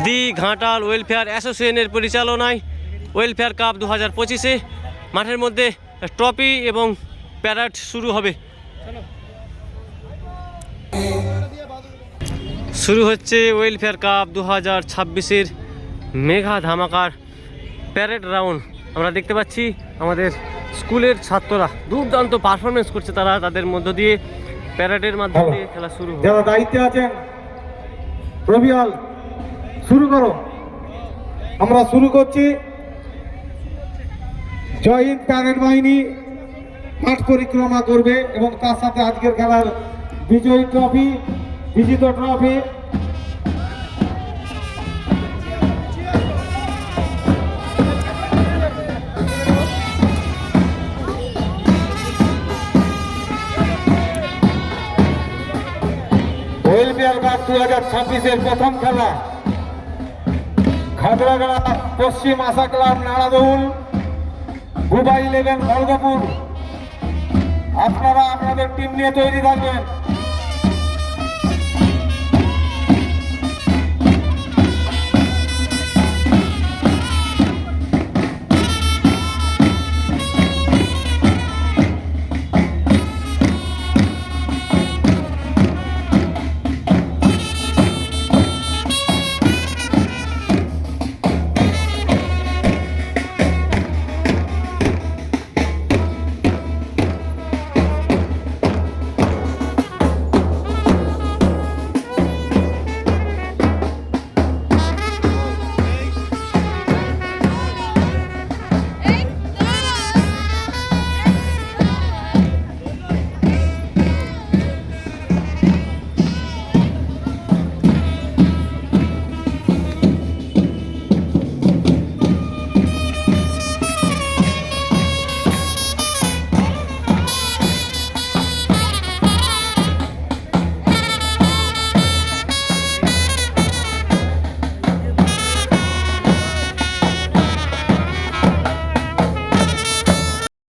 দি Ghatal welfare অ্যাসোসিয়েশনের পরিচালনায় welfare cup 2025-এ মাঠের মধ্যে ট্রফি এবং প্যারেড শুরু হবে। শুরু হচ্ছে ওয়েলফেয়ার কাপ 2026-এর মেগা ধামাকার প্যারেড রাউন্ড। আমরা দেখতে পাচ্ছি আমাদের স্কুলের ছাত্ররা দুর্দান্ত পারফরমেন্স করছে, তারা তাদের মধ্য দিয়ে প্যারেডের মাধ্যমে খেলা শুরু হবে। যারা দায়িত্বে আছেন রবিয়াল শুরু করো। আমরা শুরু করছি। জয় হিন্দ প্যারেড বাহিনী মাঠ পরিক্রমা করবে এবং তার সাথে আজকের খেলার বিজয়ী ট্রফি, বিজিত ট্রফি ওয়েলফেয়ার কাপ 2026-এর প্রথম খেলা খাগড়াগড়া পশ্চিম আশা ক্লাব নাড়াদৌল, গুবা 11 খড়গপুর। আপনারা আপনাদের টিম নিয়ে তৈরি থাকবেন।